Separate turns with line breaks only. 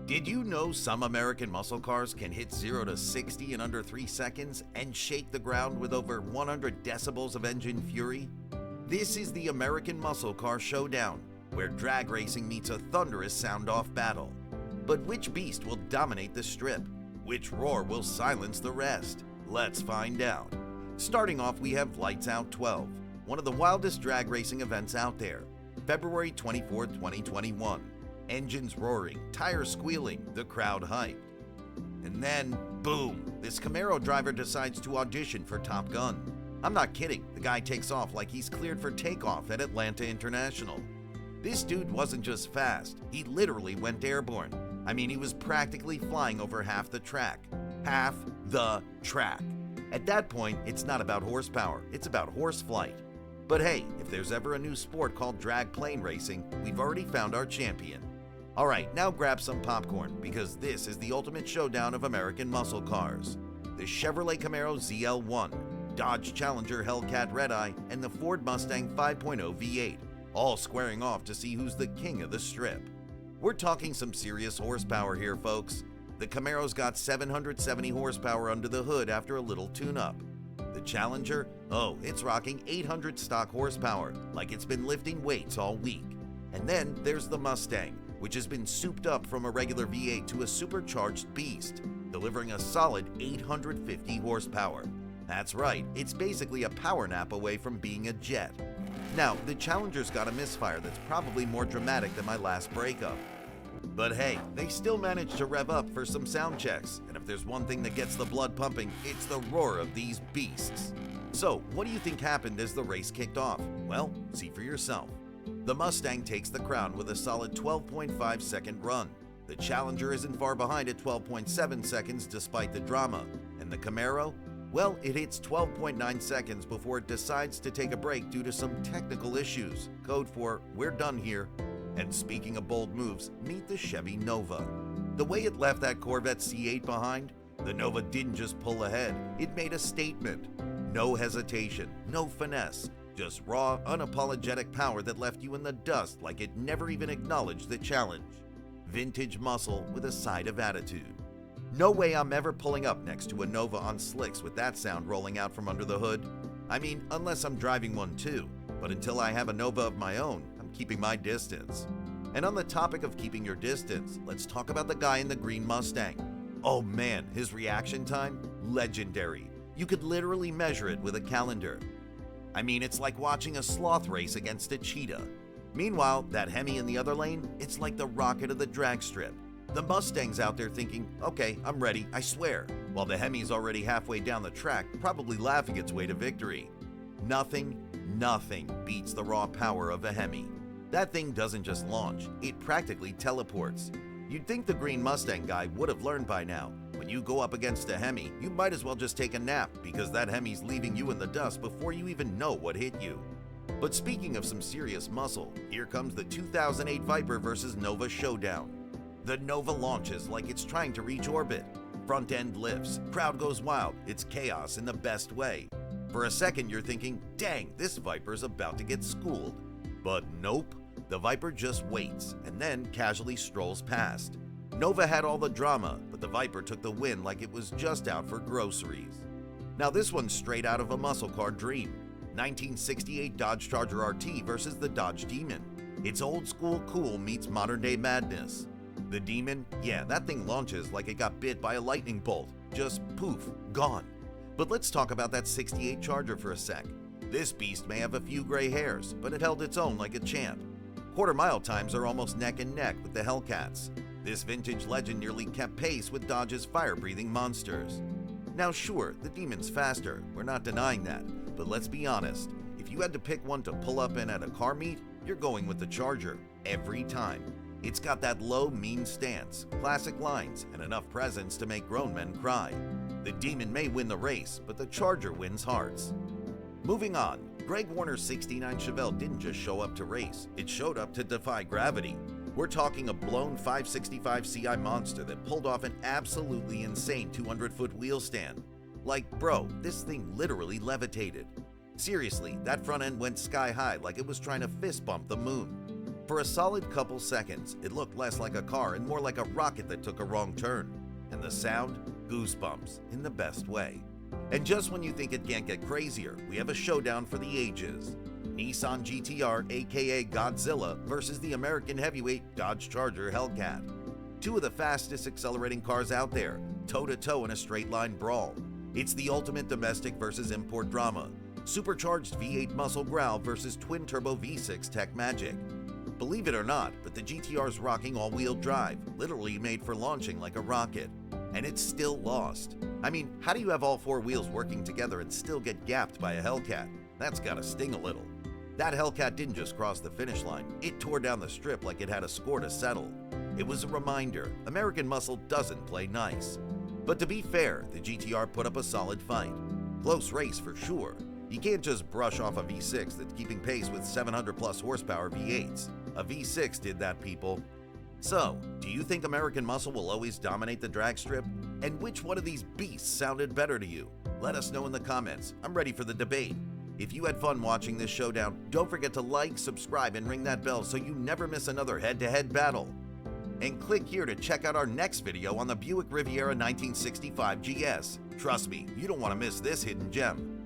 Did you know some American muscle cars can hit 0 to 60 in under 3 seconds and shake the ground with over 100 decibels of engine fury? This is the American Muscle Car Showdown, where drag racing meets a thunderous sound-off battle. But which beast will dominate the strip? Which roar will silence the rest? Let's find out. Starting off, we have Lights Out 12, one of the wildest drag racing events out there. February 24, 2021. Engines roaring, tires squealing, the crowd hyped. And then, boom, this Camaro driver decides to audition for Top Gun. I'm not kidding, the guy takes off like he's cleared for takeoff at Atlanta International. This dude wasn't just fast, he literally went airborne. I mean, he was practically flying over half the track. Half the track. At that point, it's not about horsepower, it's about horse flight. But hey, if there's ever a new sport called drag plane racing, we've already found our champion. Alright, now grab some popcorn, because this is the ultimate showdown of American muscle cars. The Chevrolet Camaro ZL1, Dodge Challenger Hellcat Redeye, and the Ford Mustang 5.0 V8, all squaring off to see who's the king of the strip. We're talking some serious horsepower here, folks. The Camaro's got 770 horsepower under the hood after a little tune-up. The Challenger, oh, it's rocking 800 stock horsepower, like it's been lifting weights all week. And then there's the Mustang, which has been souped up from a regular V8 to a supercharged beast, delivering a solid 850 horsepower. That's right, it's basically a power nap away from being a jet. Now, the Challenger's got a misfire that's probably more dramatic than my last breakup. But hey, they still managed to rev up for some sound checks, and if there's one thing that gets the blood pumping, it's the roar of these beasts. So, what do you think happened as the race kicked off? Well, see for yourself. The Mustang takes the crown with a solid 12.5 second run. The Challenger isn't far behind at 12.7 seconds despite the drama. And the Camaro? Well, it hits 12.9 seconds before it decides to take a break due to some technical issues. Code for, we're done here. And speaking of bold moves, meet the Chevy Nova. The way it left that Corvette C8 behind, the Nova didn't just pull ahead, it made a statement. No hesitation, no finesse. Just raw, unapologetic power that left you in the dust like it never even acknowledged the challenge. Vintage muscle with a side of attitude. No way I'm ever pulling up next to a Nova on slicks with that sound rolling out from under the hood. I mean, unless I'm driving one too, but until I have a Nova of my own, I'm keeping my distance. And on the topic of keeping your distance, let's talk about the guy in the green Mustang. Oh man, his reaction time? Legendary. You could literally measure it with a calendar. I mean, it's like watching a sloth race against a cheetah. Meanwhile, that Hemi in the other lane, it's like the rocket of the drag strip. The Mustang's out there thinking, okay, I'm ready, I swear, while the Hemi's already halfway down the track, probably laughing its way to victory. Nothing beats the raw power of a Hemi. That thing doesn't just launch, it practically teleports. You'd think the green Mustang guy would have learned by now. When you go up against a Hemi, you might as well just take a nap because that Hemi's leaving you in the dust before you even know what hit you. But speaking of some serious muscle, here comes the 2008 Viper vs Nova Showdown. The Nova launches like it's trying to reach orbit. Front end lifts, crowd goes wild, it's chaos in the best way. For a second you're thinking, dang, this Viper's about to get schooled. But nope, the Viper just waits and then casually strolls past. Nova had all the drama, but the Viper took the win like it was just out for groceries. Now this one's straight out of a muscle car dream. 1968 Dodge Charger RT versus the Dodge Demon. It's old school cool meets modern day madness. The Demon, yeah, that thing launches like it got bit by a lightning bolt. Just poof, gone. But let's talk about that 68 Charger for a sec. This beast may have a few gray hairs, but it held its own like a champ. Quarter-mile times are almost neck and neck with the Hellcats. This vintage legend nearly kept pace with Dodge's fire-breathing monsters. Now sure, the Demon's faster, we're not denying that, but let's be honest, if you had to pick one to pull up in at a car meet, you're going with the Charger, every time. It's got that low, mean stance, classic lines, and enough presence to make grown men cry. The Demon may win the race, but the Charger wins hearts. Moving on, Greg Warner's 69 Chevelle didn't just show up to race, it showed up to defy gravity. We're talking a blown 565 Ci monster that pulled off an absolutely insane 200-foot wheel stand. Like, bro, this thing literally levitated. Seriously, that front end went sky high like it was trying to fist bump the moon. For a solid couple seconds, it looked less like a car and more like a rocket that took a wrong turn. And the sound? Goosebumps, in the best way. And just when you think it can't get crazier, we have a showdown for the ages. Nissan GTR aka Godzilla versus the American heavyweight Dodge Charger Hellcat. Two of the fastest accelerating cars out there, toe-to-toe in a straight-line brawl. It's the ultimate domestic versus import drama. Supercharged V8 muscle growl versus twin-turbo V6 tech magic. Believe it or not, but the GTR's rocking all-wheel drive, literally made for launching like a rocket. And it's still lost. I mean, how do you have all four wheels working together and still get gapped by a Hellcat? That's gotta sting a little. That Hellcat didn't just cross the finish line, it tore down the strip like it had a score to settle. It was a reminder, American muscle doesn't play nice. But to be fair, the GTR put up a solid fight. Close race for sure. You can't just brush off a V6 that's keeping pace with 700 plus horsepower V8s. A V6 did that, people. So, do you think American muscle will always dominate the drag strip? And which one of these beasts sounded better to you? Let us know in the comments. I'm ready for the debate. If you had fun watching this showdown, don't forget to like, subscribe, and ring that bell so you never miss another head-to-head battle. And click here to check out our next video on the Buick Riviera 1965 GS. Trust me, you don't want to miss this hidden gem.